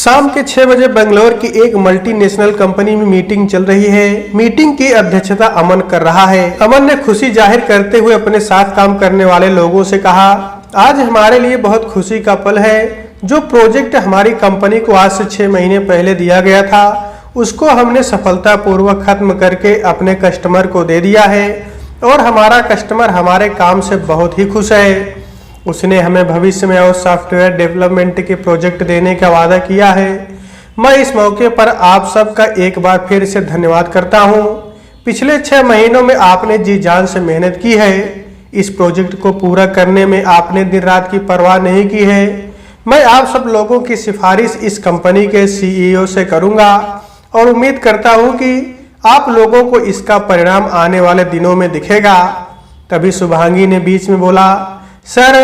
शाम के 6 बजे बेंगलोर की एक मल्टीनेशनल कंपनी में मीटिंग चल रही है। मीटिंग की अध्यक्षता अमन कर रहा है। अमन ने खुशी जाहिर करते हुए अपने साथ काम करने वाले लोगों से कहा, आज हमारे लिए बहुत खुशी का पल है। जो प्रोजेक्ट हमारी कंपनी को आज से 6 महीने पहले दिया गया था, उसको हमने सफलतापूर्वक खत्म करके अपने कस्टमर को दे दिया है और हमारा कस्टमर हमारे काम से बहुत ही खुश है। उसने हमें भविष्य में और सॉफ्टवेयर डेवलपमेंट के प्रोजेक्ट देने का वादा किया है। मैं इस मौके पर आप सबका एक बार फिर से धन्यवाद करता हूं। पिछले 6 महीनों में आपने जी जान से मेहनत की है। इस प्रोजेक्ट को पूरा करने में आपने दिन रात की परवाह नहीं की है। मैं आप सब लोगों की सिफारिश इस कंपनी के CEO से करूंगा और उम्मीद करता हूं कि आप लोगों को इसका परिणाम आने वाले दिनों में दिखेगा। तभी शुभांगी ने बीच में बोला, सर,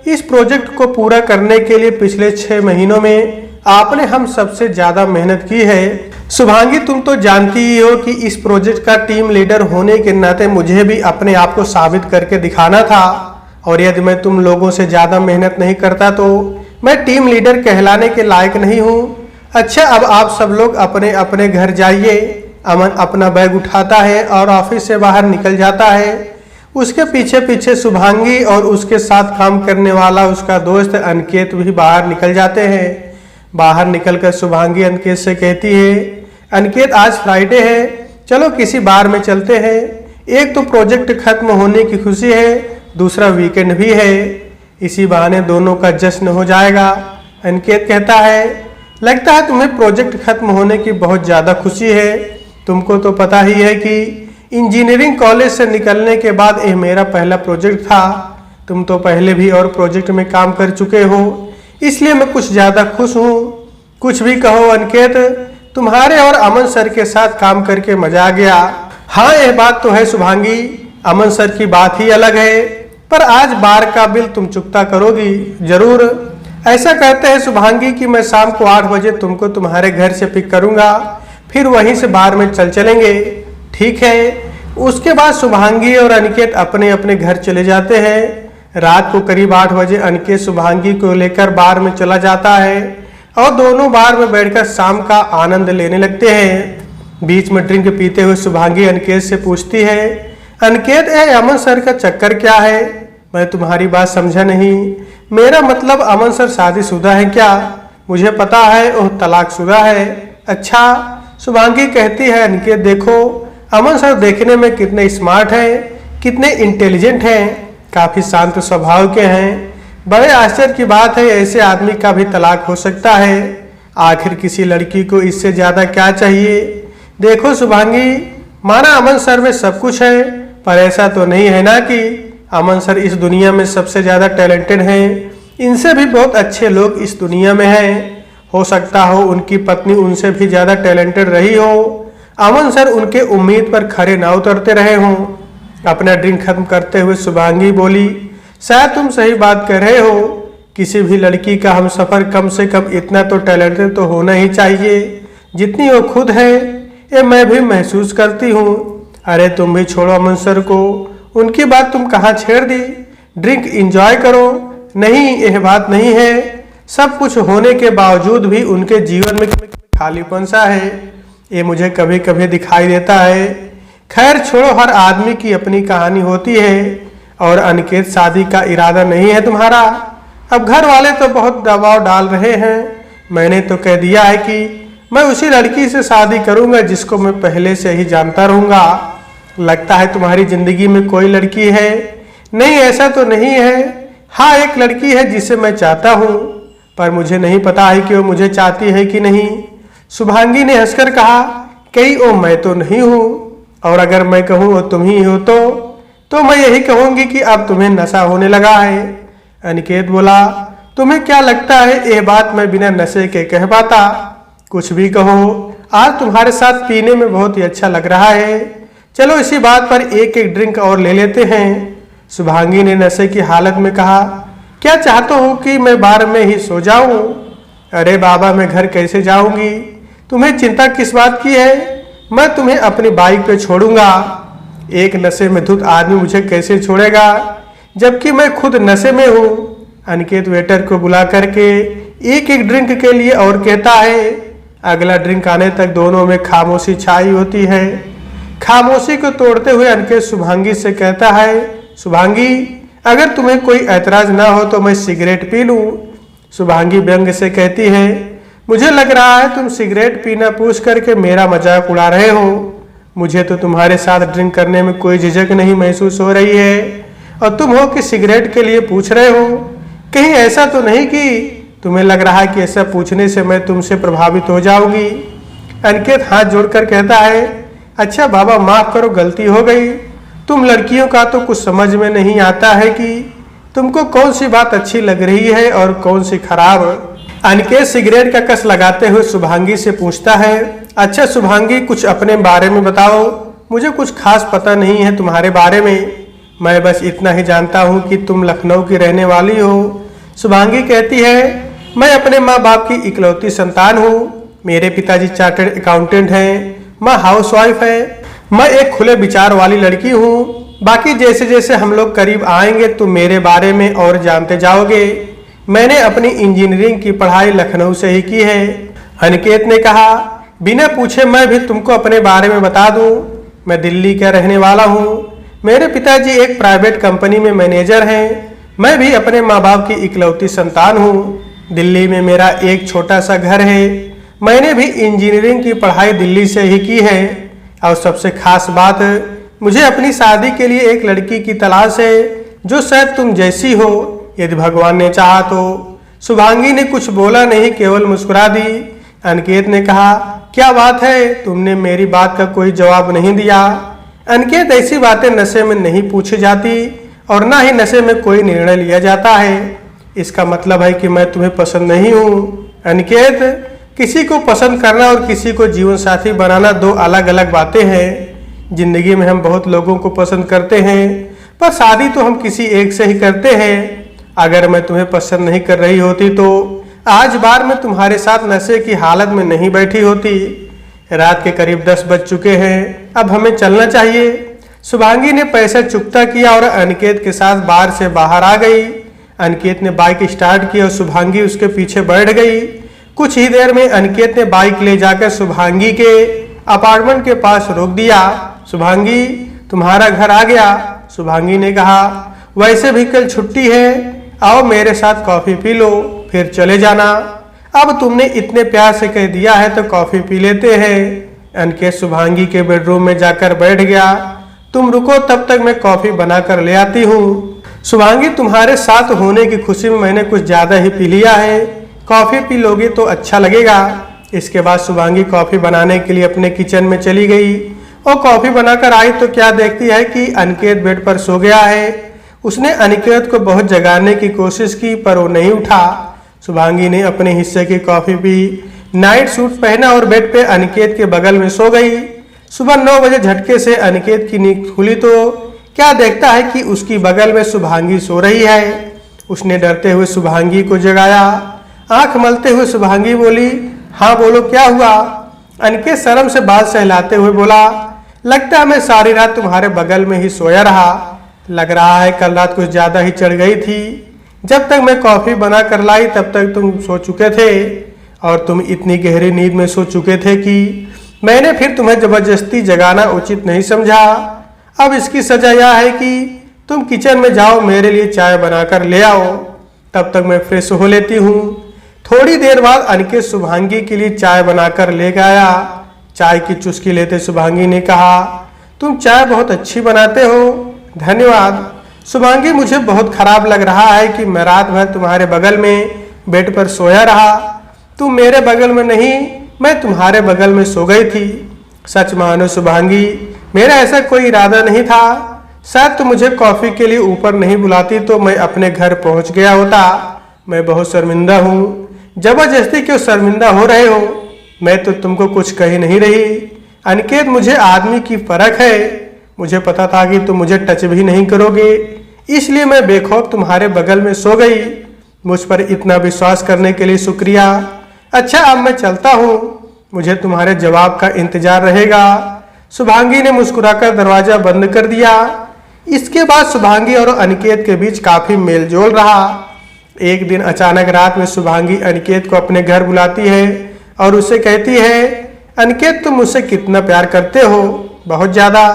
इस प्रोजेक्ट को पूरा करने के लिए पिछले 6 महीनों में आपने हम सबसे ज्यादा मेहनत की है। शुभांगी, तुम तो जानती ही हो कि इस प्रोजेक्ट का टीम लीडर होने के नाते मुझे भी अपने आप को साबित करके दिखाना था और यदि मैं तुम लोगों से ज्यादा मेहनत नहीं करता तो मैं टीम लीडर कहलाने के लायक नहीं हूँ। अच्छा, अब आप सब लोग अपने अपने घर जाइए। अमन अपना बैग उठाता है और ऑफिस से बाहर निकल जाता है। उसके पीछे पीछे शुभांगी और उसके साथ काम करने वाला उसका दोस्त अनिकेत भी बाहर निकल जाते हैं। बाहर निकलकर शुभांगी अनिकेत से कहती है, अनिकेत, आज फ्राइडे है, चलो किसी बार में चलते हैं। एक तो प्रोजेक्ट खत्म होने की खुशी है, दूसरा वीकेंड भी है। इसी बहाने दोनों का जश्न हो जाएगा। अनिकेत कहता है, लगता है तुम्हें प्रोजेक्ट खत्म होने की बहुत ज्यादा खुशी है। तुमको तो पता ही है कि इंजीनियरिंग कॉलेज से निकलने के बाद यह मेरा पहला प्रोजेक्ट था। तुम तो पहले भी और प्रोजेक्ट में काम कर चुके हो, इसलिए मैं कुछ ज्यादा खुश हूँ। कुछ भी कहो अनिकेत, तुम्हारे और अमन सर के साथ काम करके मजा आ गया। हाँ, यह बात तो है शुभांगी, अमन सर की बात ही अलग है, पर आज बार का बिल तुम चुकता करोगी जरूर। ऐसा कहते हैं शुभांगी कि मैं शाम को 8 बजे तुमको तुम्हारे घर से पिक करूंगा, फिर वहीं से बार में चलेंगे। ठीक है। उसके बाद शुभांगी और अनिकेत अपने अपने घर चले जाते हैं। रात को करीब 8 बजे अनिकेत शुभांगी को लेकर बार में चला जाता है और दोनों बार में बैठकर शाम का आनंद लेने लगते हैं। बीच में ड्रिंक पीते हुए शुभांगी अनिकेत से पूछती है, अनिकेत, अमन सर का चक्कर क्या है? मैं तुम्हारी बात समझा नहीं। मेरा मतलब अमन सर शादीशुदा है क्या? मुझे पता है वह तलाकशुदा है। अच्छा, शुभांगी कहती है, अनिकेत देखो, अमन सर देखने में कितने स्मार्ट हैं, कितने इंटेलिजेंट हैं, काफी शांत स्वभाव के हैं। बड़े आश्चर्य की बात है, ऐसे आदमी का भी तलाक हो सकता है। आखिर किसी लड़की को इससे ज्यादा क्या चाहिए? देखो शुभांगी, माना अमन सर में सब कुछ है, पर ऐसा तो नहीं है ना कि अमन सर इस दुनिया में सबसे ज्यादा टैलेंटेड हैं। इनसे भी बहुत अच्छे लोग इस दुनिया में हैं। हो सकता हो उनकी पत्नी उनसे भी ज्यादा टैलेंटेड रही हो। अमन सर उनके उम्मीद पर खरे ना उतरते रहे हों। अपना ड्रिंक खत्म करते हुए शुभांगी बोली, शायद तुम सही बात कर रहे हो। किसी भी लड़की का हम सफर कम से कम इतना तो टैलेंटेड तो होना ही चाहिए जितनी वो खुद है। ये मैं भी महसूस करती हूँ। अरे तुम भी छोड़ो अमन सर को, उनकी बात तुम कहाँ छेड़ दी। ड्रिंक एंजॉय करो। नहीं, यह बात नहीं है। सब कुछ होने के बावजूद भी उनके जीवन में खालीपन सा है, ये मुझे कभी कभी दिखाई देता है। खैर छोड़ो, हर आदमी की अपनी कहानी होती है। और अनिकेत, शादी का इरादा नहीं है तुम्हारा? अब घर वाले तो बहुत दबाव डाल रहे हैं। मैंने तो कह दिया है कि मैं उसी लड़की से शादी करूंगा जिसको मैं पहले से ही जानता रहूंगा। लगता है तुम्हारी जिंदगी में कोई लड़की है? नहीं, ऐसा तो नहीं है। हाँ, एक लड़की है जिसे मैं चाहता हूँ, पर मुझे नहीं पता है कि वो मुझे चाहती है कि नहीं। शुभांगी ने हंसकर कहा, कहीं ओ मैं तो नहीं हूं, और अगर मैं कहूं वो तुम ही हो तो मैं यही कहूंगी कि अब तुम्हें नशा होने लगा है। अनिकेत बोला, तुम्हें क्या लगता है ये बात मैं बिना नशे के कह पाता? कुछ भी कहो, आज तुम्हारे साथ पीने में बहुत ही अच्छा लग रहा है। चलो इसी बात पर एक एक ड्रिंक और ले लेते हैं। शुभांगी ने नशे की हालत में कहा, क्या चाहते हो कि मैं बार में ही सो जाऊं? अरे बाबा, मैं घर कैसे जाऊंगी? तुम्हें चिंता किस बात की है? मैं तुम्हें अपनी बाइक पे छोड़ूंगा। एक नशे में धुत आदमी मुझे कैसे छोड़ेगा, जबकि मैं खुद नशे में हूँ। अनिकेत वेटर को बुला करके एक एक ड्रिंक के लिए और कहता है। अगला ड्रिंक आने तक दोनों में खामोशी छाई होती है। खामोशी को तोड़ते हुए अनिकेत शुभांगी से कहता है, शुभांगी अगर तुम्हें कोई ऐतराज ना हो तो मैं सिगरेट पी लूं। शुभांगी व्यंग से कहती है, मुझे लग रहा है तुम सिगरेट पीना पूछ करके मेरा मजाक उड़ा रहे हो। मुझे तो तुम्हारे साथ ड्रिंक करने में कोई झिझक नहीं महसूस हो रही है और तुम हो कि सिगरेट के लिए पूछ रहे हो। कहीं ऐसा तो नहीं कि तुम्हें लग रहा है कि ऐसा पूछने से मैं तुमसे प्रभावित हो जाऊंगी। अनिकेत हाथ जोड़कर कहता है, अच्छा बाबा माफ करो, गलती हो गई। तुम लड़कियों का तो कुछ समझ में नहीं आता है कि तुमको कौन सी बात अच्छी लग रही है और कौन सी खराब। अनिकेत सिगरेट का कस लगाते हुए शुभांगी से पूछता है, अच्छा शुभांगी कुछ अपने बारे में बताओ, मुझे कुछ खास पता नहीं है तुम्हारे बारे में। मैं बस इतना ही जानता हूँ कि तुम लखनऊ की रहने वाली हो। शुभांगी कहती है, मैं अपने माँ बाप की इकलौती संतान हूँ। मेरे पिताजी चार्टर्ड अकाउंटेंट हैं, माँ हाउसवाइफ है। मैं एक खुले विचार वाली लड़की हूँ। बाकी जैसे जैसे हम लोग करीब आएंगे तुम मेरे बारे में और जानते जाओगे। मैंने अपनी इंजीनियरिंग की पढ़ाई लखनऊ से ही की है। अनिकेत ने कहा, बिना पूछे मैं भी तुमको अपने बारे में बता दूं। मैं दिल्ली का रहने वाला हूँ। मेरे पिताजी एक प्राइवेट कंपनी में मैनेजर हैं। मैं भी अपने माँ बाप की इकलौती संतान हूँ। दिल्ली में मेरा एक छोटा सा घर है। मैंने भी इंजीनियरिंग की पढ़ाई दिल्ली से ही की है और सबसे खास बात, मुझे अपनी शादी के लिए एक लड़की की तलाश है जो शायद तुम जैसी हो, यदि भगवान ने चाहा तो। शुभांगी ने कुछ बोला नहीं, केवल मुस्कुरा दी। अनिकेत ने कहा, क्या बात है, तुमने मेरी बात का कोई जवाब नहीं दिया। अनिकेत ऐसी बातें नशे में नहीं पूछी जाती और ना ही नशे में कोई निर्णय लिया जाता है। इसका मतलब है कि मैं तुम्हें पसंद नहीं हूँ। अनिकेत, किसी को पसंद करना और किसी को जीवन साथी बनाना दो अलग अलग बातें हैं। जिंदगी में हम बहुत लोगों को पसंद करते हैं पर शादी तो हम किसी एक से ही करते हैं। अगर मैं तुम्हें पसंद नहीं कर रही होती तो आज बार मैं तुम्हारे साथ नशे की हालत में नहीं बैठी होती। रात के करीब 10 बज चुके हैं, अब हमें चलना चाहिए। शुभांगी ने पैसा चुकता किया और अनिकेत के साथ बार से बाहर आ गई। अनिकेत ने बाइक स्टार्ट की और शुभांगी उसके पीछे बैठ गई। कुछ ही देर में अनिकेत ने बाइक ले जाकर शुभांगी के अपार्टमेंट के पास रोक दिया। शुभांगी, तुम्हारा घर आ गया। शुभांगी ने कहा, वैसे भी कल छुट्टी है, आओ मेरे साथ कॉफी पी लो, फिर चले जाना। अब तुमने इतने प्यार से कह दिया है तो कॉफी पी लेते हैं। अनिकेत शुभांगी के बेडरूम में जाकर बैठ गया। तुम रुको, तब तक मैं कॉफी बनाकर ले आती हूँ। शुभांगी, तुम्हारे साथ होने की खुशी में मैंने कुछ ज्यादा ही पी लिया है। कॉफी पी लोगे तो अच्छा लगेगा। इसके बाद शुभांगी कॉफी बनाने के लिए अपने किचन में चली गई और कॉफी बनाकर आई तो क्या देखती है कि अनिकेत बेड पर सो गया है। उसने अनिकेत को बहुत जगाने की कोशिश की पर वो नहीं उठा। शुभांगी ने अपने हिस्से की कॉफी पी, नाइट सूट पहना और बेड पे अनिकेत के बगल में सो गई। सुबह 9 बजे झटके से अनिकेत की नींद खुली तो क्या देखता है कि उसकी बगल में शुभांगी सो रही है। उसने डरते हुए शुभांगी को जगाया। आंख मलते हुए शुभांगी बोली, हाँ बोलो, क्या हुआ। अनिकेत शर्म से बाल सहलाते हुए बोला, लगता है मैं सारी रात तुम्हारे बगल में ही सोया रहा। लग रहा है कल रात कुछ ज्यादा ही चढ़ गई थी। जब तक मैं कॉफी बना कर लाई तब तक तुम सो चुके थे और तुम इतनी गहरी नींद में सो चुके थे कि मैंने फिर तुम्हें जबरदस्ती जगाना उचित नहीं समझा। अब इसकी सजा यह है कि तुम किचन में जाओ, मेरे लिए चाय बनाकर ले आओ, तब तक मैं फ्रेश हो लेती हूँ। थोड़ी देर बाद अनिकेत शुभांगी के लिए चाय बनाकर ले गया। चाय की चुस्की लेते शुभांगी ने कहा, तुम चाय बहुत अच्छी बनाते हो, धन्यवाद। शुभांगी, मुझे बहुत खराब लग रहा है कि मैं रात भर तुम्हारे बगल में बेड पर सोया रहा। तुम मेरे बगल में नहीं, मैं तुम्हारे बगल में सो गई थी। सच मानो शुभांगी, मेरा ऐसा कोई इरादा नहीं था। शायद तुम मुझे कॉफी के लिए ऊपर नहीं बुलाती तो मैं अपने घर पहुंच गया होता। मैं बहुत शर्मिंदा हूँ। जबरदस्ती क्यों शर्मिंदा हो रहे हो? मैं तो तुमको कुछ कह नहीं रही। अनिकेत, मुझे आदमी की परख है। मुझे पता था कि तुम मुझे टच भी नहीं करोगे, इसलिए मैं बेखौफ तुम्हारे बगल में सो गई। मुझ पर इतना विश्वास करने के लिए शुक्रिया। अच्छा, अब मैं चलता हूँ, मुझे तुम्हारे जवाब का इंतजार रहेगा। शुभांगी ने मुस्कुराकर दरवाजा बंद कर दिया। इसके बाद शुभांगी और अनिकेत के बीच काफी मेलजोल रहा। एक दिन अचानक रात में शुभांगी अनिकेत को अपने घर बुलाती है और उससे कहती है, अनिकेत तुम मुझसे कितना प्यार करते हो? बहुत ज्यादा।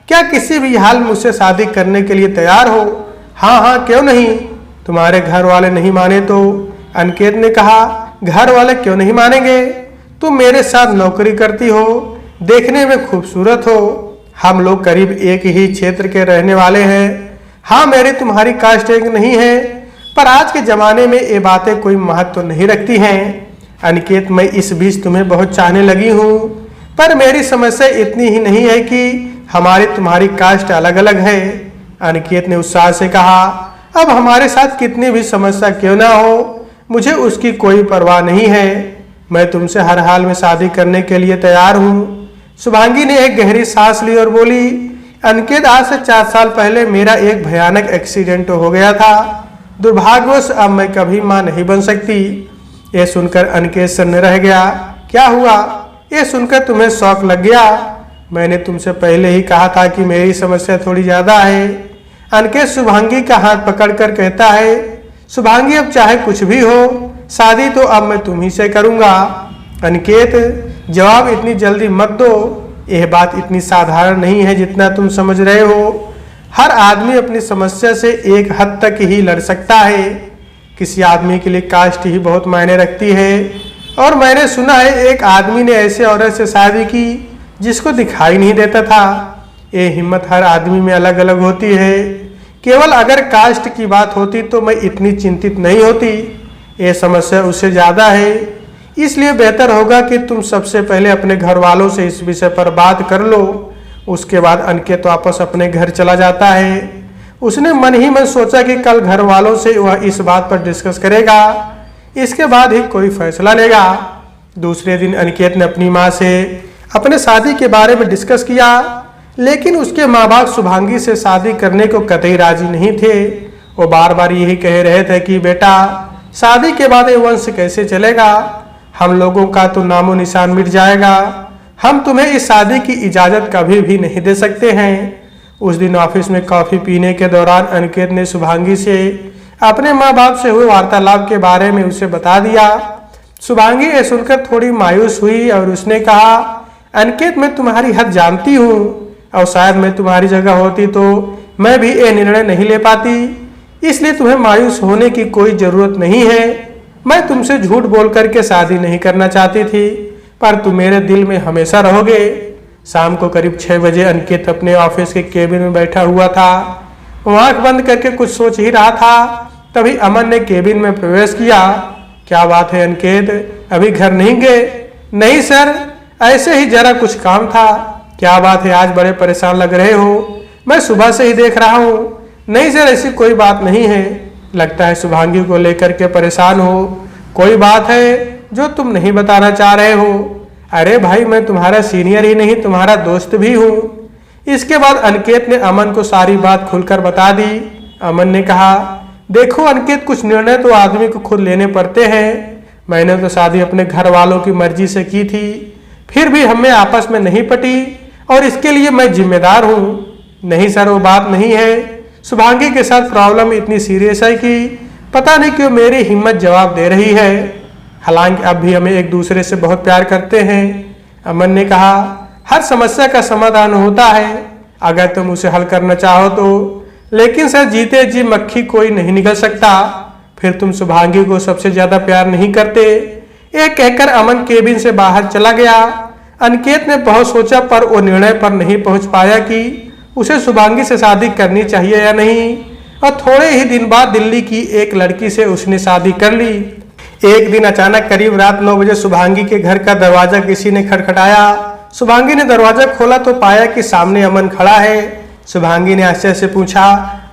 क्या किसी भी हाल में मुझसे शादी करने के लिए तैयार हो? हाँ हाँ, क्यों नहीं। तुम्हारे घर वाले नहीं माने तो? अनिकेत ने कहा, घर वाले क्यों नहीं मानेंगे? तुम मेरे साथ नौकरी करती हो, देखने में खूबसूरत हो, हम लोग करीब एक ही क्षेत्र के रहने वाले हैं। हाँ, मेरी तुम्हारी कास्ट एक नहीं है, पर आज के जमाने में ये बातें कोई महत्व तो नहीं रखती हैं। अनिकेत, मैं इस बीच तुम्हें बहुत चाहने लगी हूँ, पर मेरी समस्या इतनी ही नहीं है कि हमारी तुम्हारी कास्ट अलग अलग है। अनिकेत ने उत्साह से कहा, अब हमारे साथ कितनी भी समस्या क्यों ना हो, मुझे उसकी कोई परवाह नहीं है। मैं तुमसे हर हाल में शादी करने के लिए तैयार हूँ। शुभांगी ने एक गहरी सांस ली और बोली, अनिकेत, आज से 4 साल पहले मेरा एक भयानक एक्सीडेंट हो गया था। दुर्भाग्यवश अब मैं कभी मां नहीं बन सकती। ये सुनकर अनिकेत सन्न रह गया। क्या हुआ? ये सुनकर तुम्हें शौक लग गया? मैंने तुमसे पहले ही कहा था कि मेरी समस्या थोड़ी ज्यादा है। अनिकेत शुभांगी का हाथ पकड़कर कहता है, शुभांगी, अब चाहे कुछ भी हो, शादी तो अब मैं तुम ही से करूंगा। अनिकेत, जवाब इतनी जल्दी मत दो। यह बात इतनी साधारण नहीं है जितना तुम समझ रहे हो। हर आदमी अपनी समस्या से एक हद तक ही लड़ सकता है। किसी आदमी के लिए कास्ट ही बहुत मायने रखती है। और मैंने सुना है एक आदमी ने ऐसे औरत से शादी की जिसको दिखाई नहीं देता था। ये हिम्मत हर आदमी में अलग अलग होती है। केवल अगर कास्ट की बात होती तो मैं इतनी चिंतित नहीं होती। ये समस्या उससे ज्यादा है। इसलिए बेहतर होगा कि तुम सबसे पहले अपने घर वालों से इस विषय पर बात कर लो। उसके बाद अनिकेत वापस अपने घर चला जाता है। उसने मन ही मन सोचा कि कल घर वालों से वह इस बात पर डिस्कस करेगा, इसके बाद ही कोई फैसला लेगा। दूसरे दिन अनिकेत ने अपनी माँ से अपने शादी के बारे में डिस्कस किया, लेकिन उसके माँ बाप शुभांगी से शादी करने को कतई राजी नहीं थे। वो बार बार यही कह रहे थे कि बेटा, शादी के बाद ये वंश कैसे चलेगा? हम लोगों का तो नामो निशान मिट जाएगा। हम तुम्हें इस शादी की इजाजत कभी भी नहीं दे सकते हैं। उस दिन ऑफिस में कॉफी पीने के दौरान अनिकेत ने शुभांगी से अपने माँ बाप से हुए वार्तालाप के बारे में उसे बता दिया। शुभांगी ये सुनकर थोड़ी मायूस हुई और उसने कहा, अनिकेत, मैं तुम्हारी हद जानती हूँ और शायद मैं तुम्हारी जगह होती तो मैं भी ये निर्णय नहीं ले पाती। इसलिए तुम्हें मायूस होने की कोई जरूरत नहीं है। मैं तुमसे झूठ बोल करके शादी नहीं करना चाहती थी, पर तुम मेरे दिल में हमेशा रहोगे। शाम को करीब 6 बजे अनिकेत अपने ऑफिस के केबिन में बैठा हुआ था। वो आंख बंद करके कुछ सोच ही रहा था, तभी अमन ने केबिन में प्रवेश किया। क्या बात है अनिकेत, अभी घर नहीं गए? नहीं सर, ऐसे ही जरा कुछ काम था। क्या बात है, आज बड़े परेशान लग रहे हो? मैं सुबह से ही देख रहा हूँ। नहीं सर, ऐसी कोई बात नहीं है। लगता है शुभांगी को लेकर के परेशान हो। कोई बात है जो तुम नहीं बताना चाह रहे हो? अरे भाई, मैं तुम्हारा सीनियर ही नहीं, तुम्हारा दोस्त भी हूँ। इसके बाद अनिकेत ने अमन को सारी बात खुलकर बता दी। अमन ने कहा, देखो अनिकेत, कुछ निर्णय तो आदमी को खुद लेने पड़ते हैं। मैंने तो शादी अपने घर वालों की मर्जी से की थी, फिर भी हमें आपस में नहीं पटी और इसके लिए मैं जिम्मेदार हूँ। नहीं सर, वो बात नहीं है। शुभांगी के साथ प्रॉब्लम इतनी सीरियस है कि पता नहीं क्यों मेरी हिम्मत जवाब दे रही है। हालांकि अब भी हमें एक दूसरे से बहुत प्यार करते हैं। अमन ने कहा, हर समस्या का समाधान होता है अगर तुम उसे हल करना चाहो तो। लेकिन सर, जीते जी मक्खी कोई नहीं निकल सकता। फिर तुम शुभांगी को सबसे ज्यादा प्यार नहीं करते। ये कहकर अमन केबिन से बाहर चला गया। अनिकेत ने बहुत सोचा, पर वो निर्णय पर नहीं पहुंच पाया कि उसे शुभांगी से शादी करनी चाहिए या नहीं। और थोड़े ही दिन बाद दिल्ली की एक लड़की से उसने शादी कर ली। एक दिन अचानक करीब रात 9 बजे शुभांगी के घर का दरवाजा किसी ने खटखटाया। शुभांगी ने दरवाजा खोला तो पाया कि सामने अमन खड़ा है। शुभांगी ने आश्चर्य से पूछा,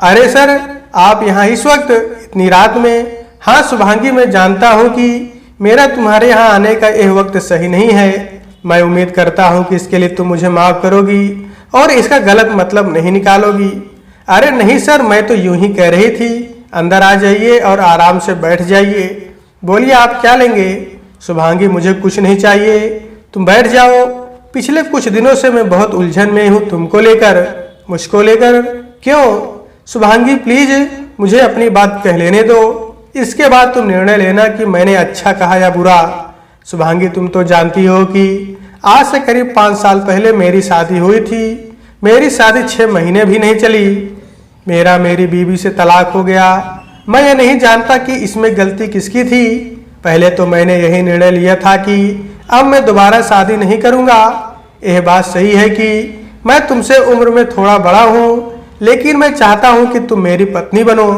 अरे सर, आप यहाँ इस वक्त, इतनी रात में? हाँ शुभांगी, मैं जानता हूँ कि मेरा तुम्हारे यहाँ आने का यह वक्त सही नहीं है। मैं उम्मीद करता हूँ कि इसके लिए तुम मुझे माफ करोगी और इसका गलत मतलब नहीं निकालोगी। अरे नहीं सर, मैं तो यूं ही कह रही थी। अंदर आ जाइए और आराम से बैठ जाइए। बोलिए, आप क्या लेंगे? शुभांगी, मुझे कुछ नहीं चाहिए, तुम बैठ जाओ। पिछले कुछ दिनों से मैं बहुत उलझन में हूँ, तुमको लेकर, मुझको लेकर। क्यों? शुभांगी प्लीज मुझे अपनी बात कह लेने दो। इसके बाद तुम निर्णय लेना कि मैंने अच्छा कहा या बुरा। शुभांगी, तुम तो जानती हो कि आज से करीब 5 साल पहले मेरी शादी हुई थी। मेरी शादी 6 महीने भी नहीं चली, मेरी बीवी से तलाक हो गया। मैं ये नहीं जानता कि इसमें गलती किसकी थी। पहले तो मैंने यही निर्णय लिया था कि अब मैं दोबारा शादी नहीं करूँगा। यह बात सही है कि मैं तुमसे उम्र में थोड़ा बड़ा हूँ, लेकिन मैं चाहता हूँ कि तुम मेरी पत्नी बनो।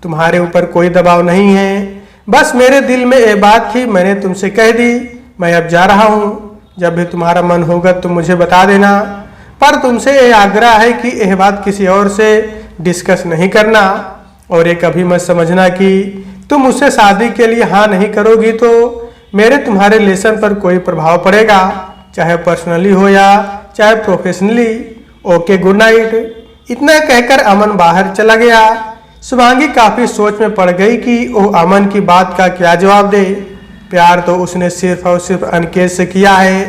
तुम्हारे ऊपर कोई दबाव नहीं है, बस मेरे दिल में ये बात थी, मैंने तुमसे कह दी। मैं अब जा रहा हूँ, जब भी तुम्हारा मन होगा तुम मुझे बता देना, पर तुमसे ये आग्रह है कि यह बात किसी और से डिस्कस नहीं करना। और ये कभी मत समझना कि तुम मुझसे शादी के लिए हाँ नहीं करोगी तो मेरे तुम्हारे रिलेशन पर कोई प्रभाव पड़ेगा, चाहे पर्सनली हो या चाहे प्रोफेशनली। Okay, good night. इतना कहकर अमन बाहर चला गया। शुभांगी काफी सोच में पड़ गई कि वो अमन की बात का क्या जवाब दे। प्यार तो उसने सिर्फ और सिर्फ अनिकेत से किया है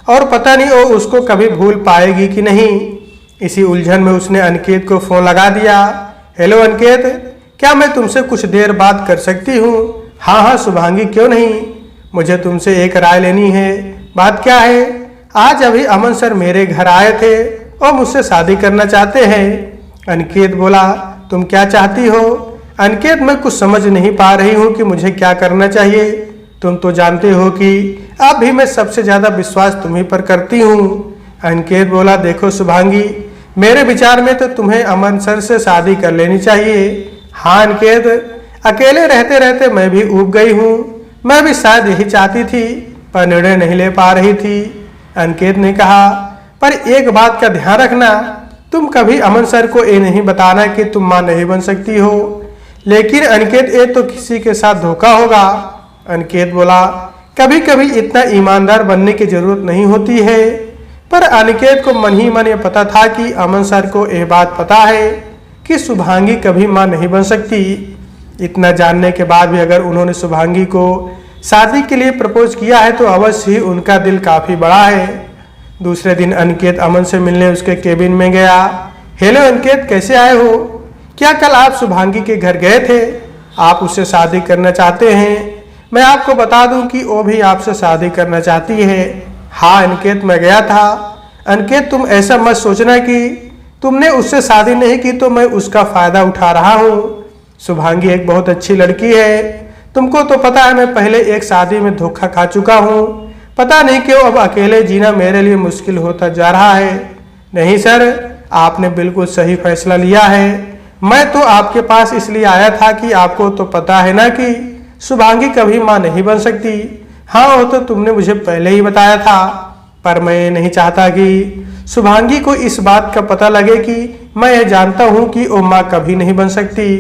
और पता नहीं वो उसको कभी भूल पाएगी कि नहीं। इसी उलझन में उसने अनिकेत को फोन लगा दिया। हेलो अनिकेत, क्या मैं तुमसे कुछ देर बात कर सकती हूँ? हाँ हाँ शुभांगी, क्यों नहीं, मुझे तुमसे एक राय लेनी है। बात क्या है? आज अभी अमन सर मेरे घर आए थे और मुझसे शादी करना चाहते हैं। अनिकेत बोला, तुम क्या चाहती हो? अनिकेत, मैं कुछ समझ नहीं पा रही हूँ कि मुझे क्या करना चाहिए। तुम तो जानते हो कि अब भी मैं सबसे ज्यादा विश्वास तुम्हीं पर करती हूँ। अनिकेत बोला, देखो शुभांगी, मेरे विचार में तो तुम्हें अमन सर से शादी कर लेनी चाहिए। हाँ अनिकेत, अकेले रहते रहते मैं भी ऊब गई हूँ। मैं भी शायद यही चाहती थी पर निर्णय नहीं ले पा रही थी। अनिकेत ने कहा, पर एक बात का ध्यान रखना, तुम कभी अमन सर को ये नहीं बताना कि तुम मां नहीं बन सकती हो। लेकिन अनिकेत, ये तो किसी के साथ धोखा होगा। अनिकेत बोला, कभी कभी इतना ईमानदार बनने की जरूरत नहीं होती है। पर अनिकेत को मन ही मन ये पता था कि अमन सर को यह बात पता है कि शुभांगी कभी मां नहीं बन सकती। इतना जानने के बाद भी अगर उन्होंने शुभांगी को शादी के लिए प्रपोज किया है तो अवश्य ही उनका दिल काफी बड़ा है। दूसरे दिन अनिकेत अमन से मिलने उसके केबिन में गया। हेलो अनिकेत, कैसे आए हो? क्या कल आप शुभांगी के घर गए थे? आप उससे शादी करना चाहते हैं? मैं आपको बता दूं कि वो भी आपसे शादी करना चाहती है। हाँ अनिकेत, मैं गया था। अनिकेत, तुम ऐसा मत सोचना कि तुमने उससे शादी नहीं की तो मैं उसका फायदा उठा रहा हूँ। शुभांगी एक बहुत अच्छी लड़की है। तुमको तो पता है मैं पहले एक शादी में धोखा खा चुका हूँ। पता नहीं क्यों अब अकेले जीना मेरे लिए मुश्किल होता जा रहा है। नहीं सर, आपने बिल्कुल सही फैसला लिया है। मैं तो आपके पास इसलिए आया था कि आपको तो पता है ना कि शुभांगी कभी मां नहीं बन सकती। हाँ, वो तो तुमने मुझे पहले ही बताया था, पर मैं नहीं चाहता कि शुभांगी को इस बात का पता लगे कि मैं यह जानता हूँ कि वो मां कभी नहीं बन सकती,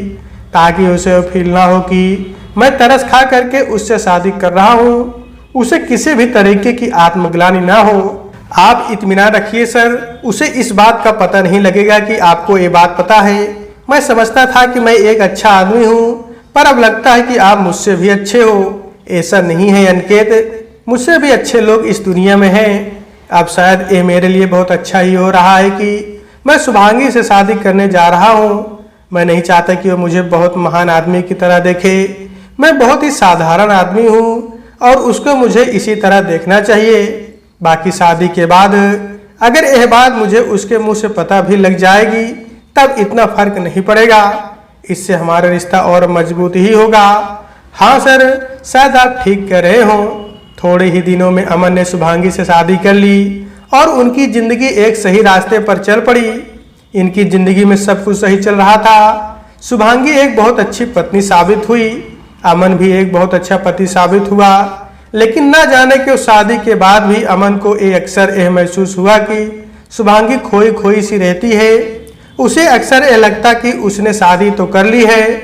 ताकि उसे फील ना हो कि मैं तरस खा करके उससे शादी कर रहा हूँ। उसे किसी भी तरीके की आत्मग्लानि ना हो। आप इत्मीनान रखिए सर, उसे इस बात का पता नहीं लगेगा कि आपको ये बात पता है। मैं समझता था कि मैं एक अच्छा आदमी हूँ, पर अब लगता है कि आप मुझसे भी अच्छे हो। ऐसा नहीं है अनिकेत, मुझसे भी अच्छे लोग इस दुनिया में हैं। अब शायद ये मेरे लिए बहुत अच्छा ही हो रहा है कि मैं शुभांगी से शादी करने जा रहा हूँ। मैं नहीं चाहता कि वो मुझे बहुत महान आदमी की तरह देखे। मैं बहुत ही साधारण आदमी हूँ और उसको मुझे इसी तरह देखना चाहिए। बाकी शादी के बाद अगर यह बात मुझे उसके मुंह से पता भी लग जाएगी तब इतना फर्क नहीं पड़ेगा। इससे हमारा रिश्ता और मजबूत ही होगा। हाँ सर, शायद आप ठीक कह रहे हो। थोड़े ही दिनों में अमन ने शुभांगी से शादी कर ली और उनकी जिंदगी एक सही रास्ते पर चल पड़ी। इनकी जिंदगी में सब कुछ सही चल रहा था। शुभांगी एक बहुत अच्छी पत्नी साबित हुई, अमन भी एक बहुत अच्छा पति साबित हुआ। लेकिन ना जाने क्यों शादी के बाद भी अमन को ये अक्सर यह महसूस हुआ कि शुभांगी खोई खोई सी रहती है। उसे अक्सर यह लगता कि उसने शादी तो कर ली है,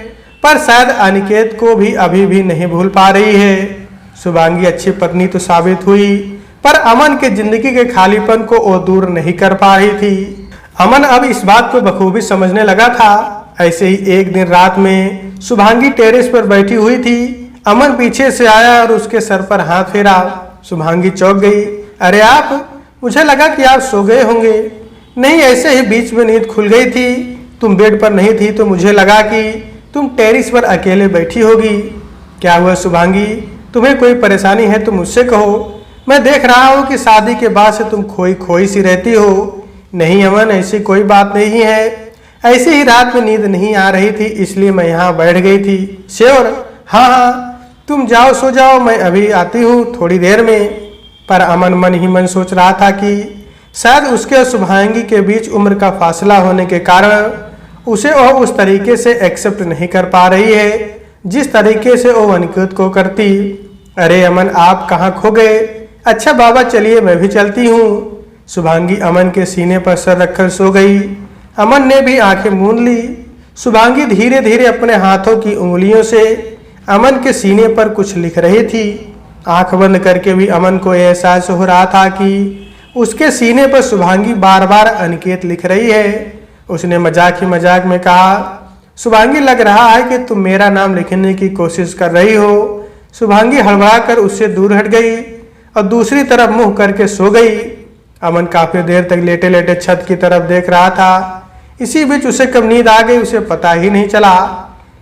पर शायद अनिकेत को भी अभी भी नहीं भूल पा रही है। शुभांगी अच्छी पत्नी तो साबित हुई, पर अमन के जिंदगी के खालीपन को वो दूर नहीं कर पा रही थी। अमन अब इस बात को बखूबी समझने लगा था। ऐसे ही एक दिन रात में शुभांगी टेरेस पर बैठी हुई थी। अमन पीछे से आया और उसके सर पर हाथ फेरा। शुभांगी चौंक गई। अरे आप, मुझे लगा कि आप सो गए होंगे। नहीं, ऐसे ही बीच में नींद खुल गई थी। तुम बेड पर नहीं थी तो मुझे लगा कि तुम टेरिस पर अकेले बैठी होगी। क्या हुआ शुभांगी, तुम्हें कोई परेशानी है तो मुझसे कहो। मैं देख रहा हूँ कि शादी के बाद से तुम खोई खोई सी रहती हो। नहीं अमन, ऐसी कोई बात नहीं है, ऐसी ही रात में नींद नहीं आ रही थी इसलिए मैं यहाँ बैठ गई थी। श्योर? हाँ हाँ, तुम जाओ सो जाओ, मैं अभी आती हूँ थोड़ी देर में। पर अमन मन ही मन सोच रहा था कि शायद उसके और शुभांगी के बीच उम्र का फासला होने के कारण उसे वह उस तरीके से एक्सेप्ट नहीं कर पा रही है जिस तरीके से वो अनिकेत को करती। अरे अमन, आप कहाँ खो गए? अच्छा बाबा, चलिए मैं भी चलती हूँ। शुभांगी अमन के सीने पर सर रखकर सो गई। अमन ने भी आंखें मूंद ली। शुभांगी धीरे धीरे अपने हाथों की उंगलियों से अमन के सीने पर कुछ लिख रही थी। आंख बंद करके भी अमन को एहसास हो रहा था कि उसके सीने पर शुभांगी बार बार अनिकेत लिख रही है। उसने मजाक ही मजाक में कहा, शुभांगी लग रहा है कि तुम मेरा नाम लिखने की कोशिश कर रही हो। शुभांगी हड़बड़ा कर उससे दूर हट गई और दूसरी तरफ मुंह करके सो गई। अमन काफी देर तक लेटे लेटे छत की तरफ देख रहा था। इसी बीच उसे कब नींद आ गई उसे पता ही नहीं चला।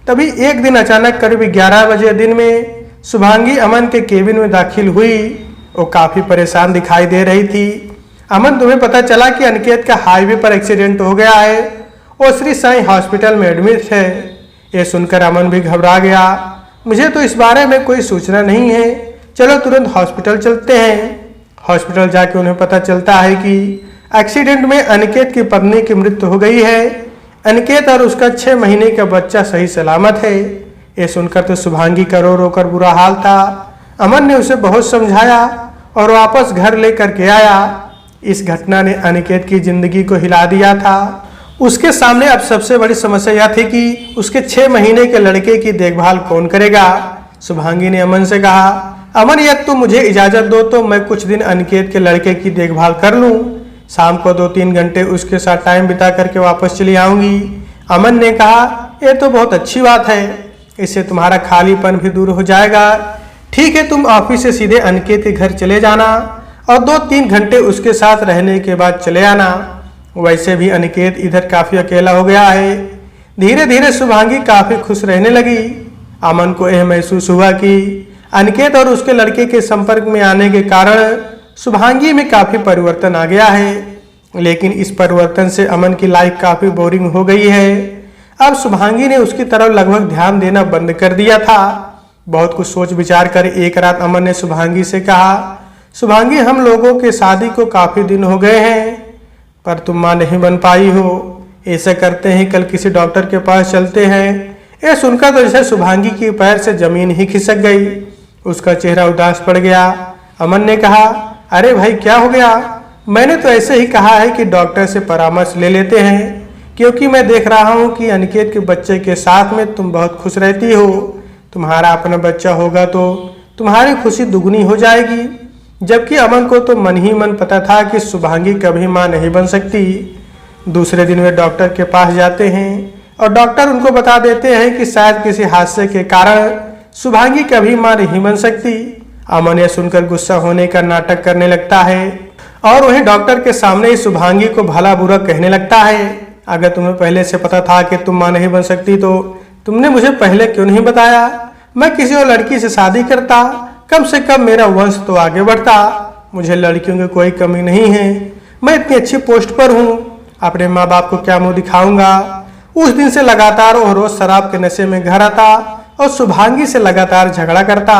तभी एक दिन अचानक करीब 11 बजे दिन में शुभांगी अमन के केबिन में दाखिल हुई। वो काफी परेशान दिखाई दे रही थी। अमन, तुम्हें पता चला कि अनिकेत का हाईवे पर एक्सीडेंट हो गया है, वो श्री साईं हॉस्पिटल में एडमिट है। ये सुनकर अमन भी घबरा गया। मुझे तो इस बारे में कोई सूचना नहीं है, चलो तुरंत हॉस्पिटल चलते हैं। हॉस्पिटल जाके उन्हें पता चलता है कि एक्सीडेंट में अनिकेत की पत्नी की मृत्यु हो गई है। अनिकेत और उसका 6 महीने का बच्चा सही सलामत है। ये सुनकर तो शुभांगी का रो रो कर बुरा हाल था। अमन ने उसे बहुत समझाया और वापस घर लेकर के आया। इस घटना ने अनिकेत की जिंदगी को हिला दिया था। उसके सामने अब सबसे बड़ी समस्या यह थी कि उसके 6 महीने के लड़के की देखभाल कौन करेगा। शुभांगी ने अमन से कहा, अमन यदि तुम मुझे इजाजत दो तो मैं कुछ दिन अनिकेत के लड़के की देखभाल कर लूं। शाम को 2-3 घंटे उसके साथ टाइम बिता करके वापस चली आऊंगी। अमन ने कहा, यह तो बहुत अच्छी बात है, इससे तुम्हारा खालीपन भी दूर हो जाएगा। ठीक है, तुम ऑफिस से सीधे अनिकेत के घर चले जाना और 2-3 घंटे उसके साथ रहने के बाद चले आना। वैसे भी अनिकेत इधर काफी अकेला हो गया है। धीरे धीरे शुभांगी काफी खुश रहने लगी। अमन को यह महसूस हुआ कि अनिकेत और उसके लड़के के संपर्क में आने के कारण शुभांगी में काफी परिवर्तन आ गया है। लेकिन इस परिवर्तन से अमन की लाइफ काफी बोरिंग हो गई है। अब शुभांगी ने उसकी तरफ लगभग ध्यान देना बंद कर दिया था। बहुत कुछ सोच विचार कर एक रात अमन ने शुभांगी से कहा, शुभांगी हम लोगों के शादी को काफी दिन हो गए हैं पर तुम मां नहीं बन पाई हो। ऐसा करते हैं कल किसी डॉक्टर के पास चलते हैं। यह सुनकर तो जैसे शुभांगी के पैर से जमीन ही खिसक गई। उसका चेहरा उदास पड़ गया। अमन ने कहा, अरे भाई क्या हो गया? मैंने तो ऐसे ही कहा है कि डॉक्टर से परामर्श ले लेते हैं क्योंकि मैं देख रहा हूँ कि अनिकेत के बच्चे के साथ में तुम बहुत खुश रहती हो। तुम्हारा अपना बच्चा होगा तो तुम्हारी खुशी दुगनी हो जाएगी। जबकि अमन को तो मन ही मन पता था कि शुभांगी कभी मां नहीं बन सकती। दूसरे दिन वे डॉक्टर के पास जाते हैं और डॉक्टर उनको बता देते हैं कि शायद किसी हादसे के कारण शुभांगी कभी मां नहीं बन सकती। अमन यह सुनकर गुस्सा होने का नाटक करने लगता है और वहीं डॉक्टर के सामने ही शुभांगी को भला बुरा कहने लगता है। अगर तुम्हें पहले से पता था कि तुम मां नहीं बन सकती तो तुमने मुझे पहले क्यों नहीं बताया? मैं किसी और लड़की से शादी करता, कम से कम मेरा वंश तो आगे बढ़ता। मुझे लड़कियों की कोई कमी नहीं है, मैं इतनी अच्छी पोस्ट पर हूँ। अपने माँ बाप को क्या मुंह दिखाऊंगा? उस दिन से लगातार वो रोज शराब के नशे में घर आता और शुभांगी से लगातार झगड़ा करता।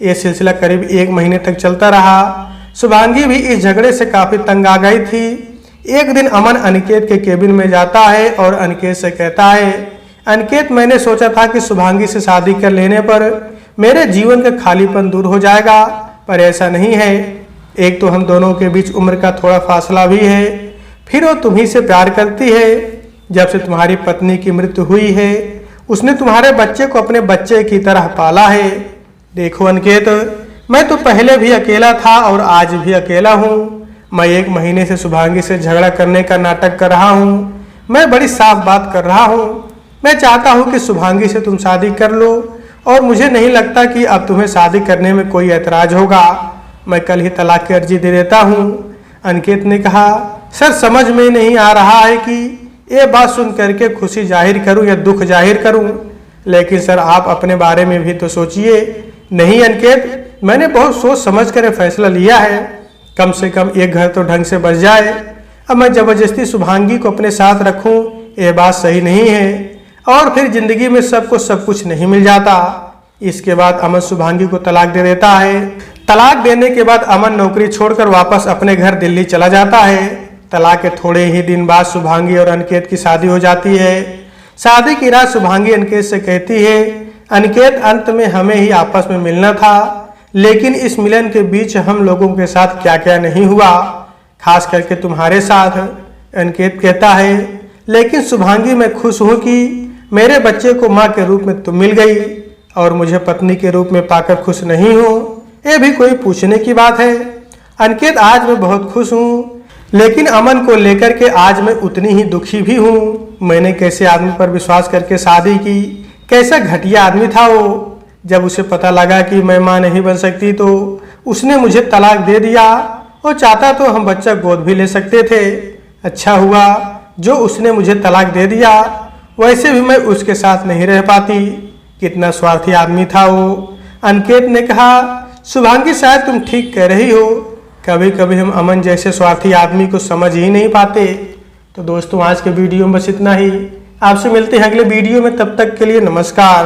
ये सिलसिला करीब 1 महीने तक चलता रहा। शुभांगी भी इस झगड़े से काफी तंग आ गई थी। एक दिन अमन अनिकेत के केबिन में जाता है और अनिकेत से कहता है, अनिकेत मैंने सोचा था कि शुभांगी से शादी कर लेने पर मेरे जीवन का खालीपन दूर हो जाएगा, पर ऐसा नहीं है। एक तो हम दोनों के बीच उम्र का थोड़ा फासला भी है, फिर वो तुम्ही से प्यार करती है। जब से तुम्हारी पत्नी की मृत्यु हुई है उसने तुम्हारे बच्चे को अपने बच्चे की तरह पाला है। देखो अनिकेत, मैं तो पहले भी अकेला था और आज भी अकेला हूँ। मैं 1 महीने से शुभांगी से झगड़ा करने का नाटक कर रहा हूँ। मैं बड़ी साफ बात कर रहा हूँ। मैं चाहता हूँ कि शुभांगी से तुम शादी कर लो और मुझे नहीं लगता कि अब तुम्हें शादी करने में कोई ऐतराज होगा। मैं कल ही तलाक की अर्जी दे देता हूँ। अनिकेत ने कहा, सर समझ में नहीं आ रहा है कि ये बात सुन करके खुशी जाहिर करूं या दुख जाहिर करूं। लेकिन सर आप अपने बारे में भी तो सोचिए। नहीं अनिकेत, मैंने बहुत सोच समझ कर फैसला लिया है। कम से कम एक घर तो ढंग से बच जाए। अब मैं जबरदस्ती शुभांगी को अपने साथ रखूं, ये बात सही नहीं है। और फिर जिंदगी में सबको सब कुछ नहीं मिल जाता। इसके बाद अमन शुभांगी को तलाक दे देता है। तलाक देने के बाद अमन नौकरी छोड़कर वापस अपने घर दिल्ली चला जाता है। तलाक के थोड़े ही दिन बाद शुभांगी और अनिकेत की शादी हो जाती है। शादी की रात शुभांगी अनिकेत से कहती है, अनिकेत अंत में हमें ही आपस में मिलना था, लेकिन इस मिलन के बीच हम लोगों के साथ क्या क्या नहीं हुआ, खास करके तुम्हारे साथ। अनिकेत कहता है, लेकिन शुभांगी मैं खुश हूँ कि मेरे बच्चे को माँ के रूप में तुम मिल गई और मुझे पत्नी के रूप में पाकर खुश नहीं हूँ, ये भी कोई पूछने की बात है। अनिकेत, आज मैं बहुत खुश हूँ, लेकिन अमन को लेकर के आज मैं उतनी ही दुखी भी हूँ। मैंने कैसे आदमी पर विश्वास करके शादी की, कैसा घटिया आदमी था वो। जब उसे पता लगा कि मैं माँ नहीं बन सकती तो उसने मुझे तलाक दे दिया। और चाहता तो हम बच्चा गोद भी ले सकते थे। अच्छा हुआ जो उसने मुझे तलाक दे दिया, वैसे भी मैं उसके साथ नहीं रह पाती। कितना स्वार्थी आदमी था वो। अनिकेत ने कहा, शुभांगी शायद तुम ठीक कह रही हो, कभी कभी हम अमन जैसे स्वार्थी आदमी को समझ ही नहीं पाते। तो दोस्तों, आज के वीडियो में बस इतना ही। आपसे मिलते हैं अगले वीडियो में, तब तक के लिए नमस्कार।